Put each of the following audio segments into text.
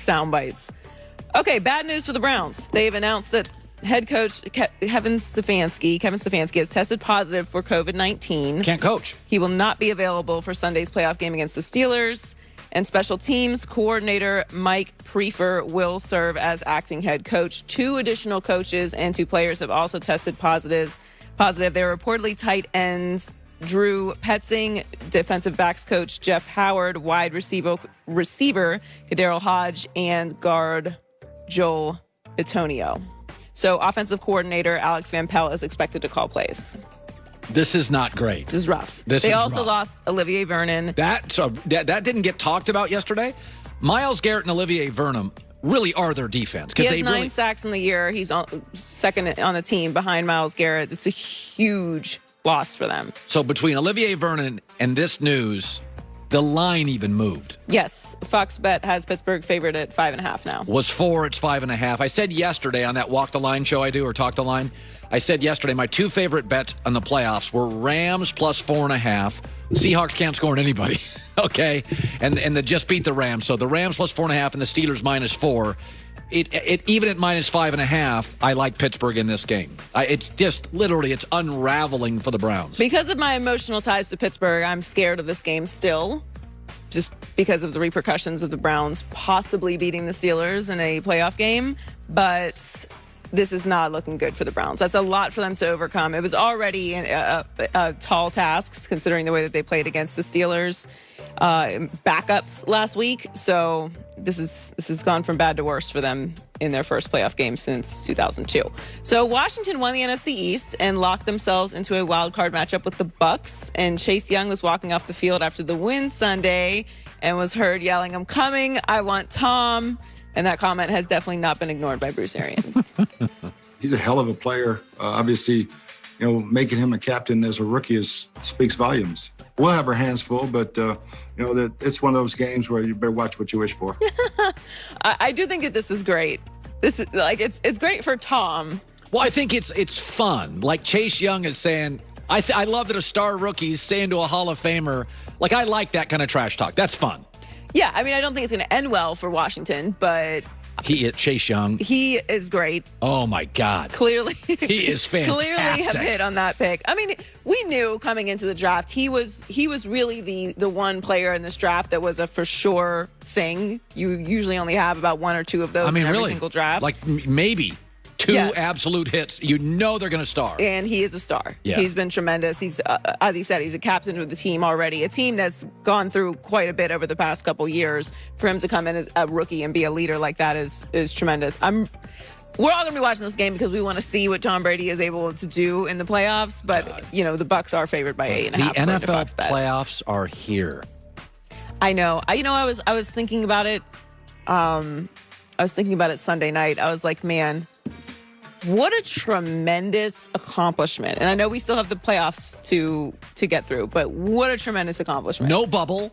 sound bites. Okay, bad news for the Browns. They've announced that head coach Kevin Stefanski has tested positive for COVID-19. Can't coach. He will not be available for Sunday's playoff game against the Steelers. And special teams coordinator Mike Prefer will serve as acting head coach. 2 additional coaches and 2 players have also tested positive. They're reportedly tight ends Drew Petzing, defensive backs coach Jeff Howard, wide receiver Kadarius Hodge, and guard Joel Bitonio. So offensive coordinator Alex Van Pelt is expected to call plays. This is not great. This is rough. They also lost Olivier Vernon. That didn't get talked about yesterday. Myles Garrett and Olivier Vernon really are their defense. He has 9 sacks in the year. He's second on the team behind Myles Garrett. This is a huge loss for them. So between Olivier Vernon and this news, the line even moved. Yes. Fox Bet has Pittsburgh favored at 5.5 now. Was 4, it's 5.5. I said yesterday on that Walk the Line show I do, or Talk the Line, I said yesterday my 2 favorite bets on the playoffs were Rams plus 4.5. Seahawks can't score on anybody, okay? And they just beat the Rams. So the Rams plus 4.5 and the Steelers minus 4. It even at minus 5.5, I like Pittsburgh in this game. It's just literally it's unraveling for the Browns. Because of my emotional ties to Pittsburgh, I'm scared of this game still, just because of the repercussions of the Browns possibly beating the Steelers in a playoff game. But this is not looking good for the Browns. That's a lot for them to overcome. It was already a tall task considering the way that they played against the Steelers backups last week. So this has gone from bad to worse for them in their first playoff game since 2002. So Washington won the NFC East and locked themselves into a wild card matchup with the Bucs. And Chase Young was walking off the field after the win Sunday and was heard yelling, "I'm coming, I want Tom." And that comment has definitely not been ignored by Bruce Arians. He's a hell of a player. Obviously, making him a captain as a rookie speaks volumes. We'll have our hands full, but that it's one of those games where you better watch what you wish for. I do think that this is great. This is it's great for Tom. Well, I think it's fun. Like Chase Young is saying, I love that a star rookie is saying to a Hall of Famer, like I like that kind of trash talk. That's fun. Yeah, I mean, I don't think it's going to end well for Washington, but Chase Young. He is great. Oh, my God. Clearly. He is fantastic. Clearly have hit on that pick. I mean, we knew coming into the draft, he was really the one player in this draft that was a for sure thing. You usually only have about 1 or 2 of those in every single draft. Like maybe 2 absolute hits. They're going to star. And he is a star. Yeah. He's been tremendous. He's, as he said, he's a captain of the team already. A team that's gone through quite a bit over the past couple years. For him to come in as a rookie and be a leader like that is tremendous. We're all going to be watching this game because we want to see what Tom Brady is able to do in the playoffs. But, the Bucs are favored by 8.5. The NFL playoffs are here. I know. I was thinking about it. I was thinking about it Sunday night. I was like, man, what a tremendous accomplishment. And I know we still have the playoffs to get through, but what a tremendous accomplishment. No bubble,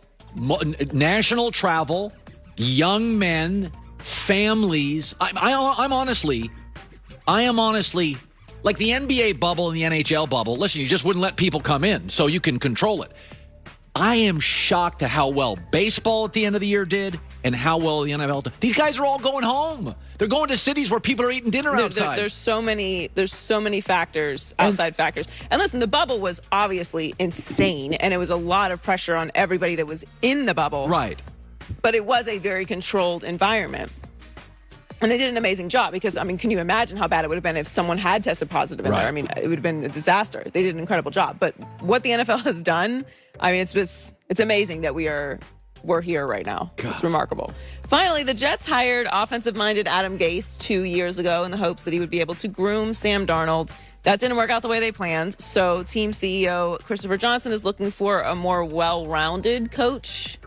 national travel, young men, families. I am honestly like the NBA bubble and the NHL bubble. Listen, you just wouldn't let people come in so you can control it. I am shocked at how well baseball at the end of the year did and how well the NFL did. These guys are all going home. They're going to cities where people are eating dinner outside. There's so many factors, outside factors. And listen, the bubble was obviously insane, and it was a lot of pressure on everybody that was in the bubble. Right. But it was a very controlled environment. And they did an amazing job because, I mean, can you imagine how bad it would have been if someone had tested positive in there? I mean, it would have been a disaster. They did an incredible job. But what the NFL has done, I mean, it's amazing that we're here right now. God. It's remarkable. Finally, the Jets hired offensive-minded Adam Gase 2 years ago in the hopes that he would be able to groom Sam Darnold. That didn't work out the way they planned. So team CEO Christopher Johnson is looking for a more well-rounded coach.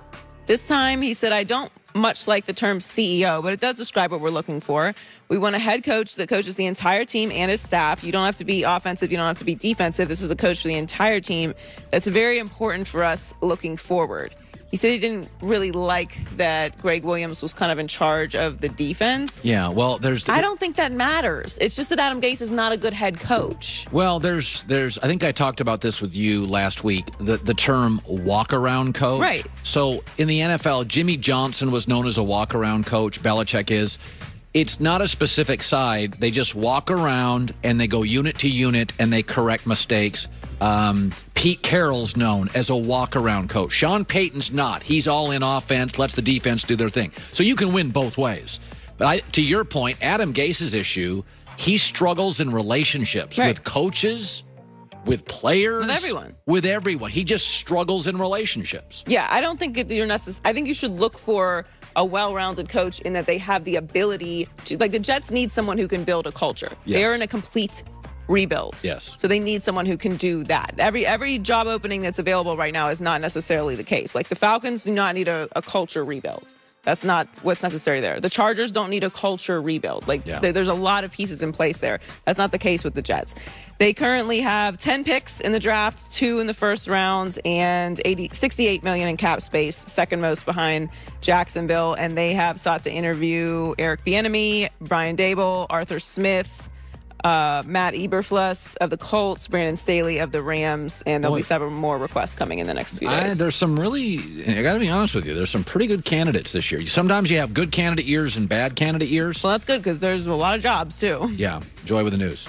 This time, he said, I don't much like the term CEO, but it does describe what we're looking for. We want a head coach that coaches the entire team and his staff. You don't have to be offensive. You don't have to be defensive. This is a coach for the entire team. That's very important for us looking forward. He said he didn't really like that Greg Williams was kind of in charge of the defense. Yeah, well, I don't think that matters. It's just that Adam Gase is not a good head coach. Well, there's. I think I talked about this with you last week. The term walk-around coach. Right. So in the NFL, Jimmy Johnson was known as a walk-around coach. Belichick is. It's not a specific side. They just walk around and they go unit to unit and they correct mistakes. Pete Carroll's known as a walk-around coach. Sean Payton's not. He's all in offense, lets the defense do their thing. So you can win both ways. But to your point, Adam Gase's issue, he struggles in relationships with coaches, with players. With everyone. With everyone. He just struggles in relationships. Yeah, I don't think you're necessary. I think you should look for a well-rounded coach in that they have the ability to, like, the Jets need someone who can build a culture. Yes. They're in a complete rebuild. Yes. So they need someone who can do that. Every job opening that's available right now is not necessarily the case. Like, the Falcons do not need a culture rebuild. That's not what's necessary there. The Chargers don't need a culture rebuild. There's a lot of pieces in place there. That's not the case with the Jets. They currently have 10 picks in the draft, 2 in the first round, and $68 million in cap space, second most behind Jacksonville. And they have sought to interview Eric Bieniemy, Brian Daboll, Arthur Smith, Matt Eberflus of the Colts, Brandon Staley of the Rams, and there'll be several more requests coming in the next few days. There's some really, I got to be honest with you, there's some pretty good candidates this year. Sometimes you have good candidate years and bad candidate years. Well, that's good because there's a lot of jobs, too. Yeah. Joy with the news.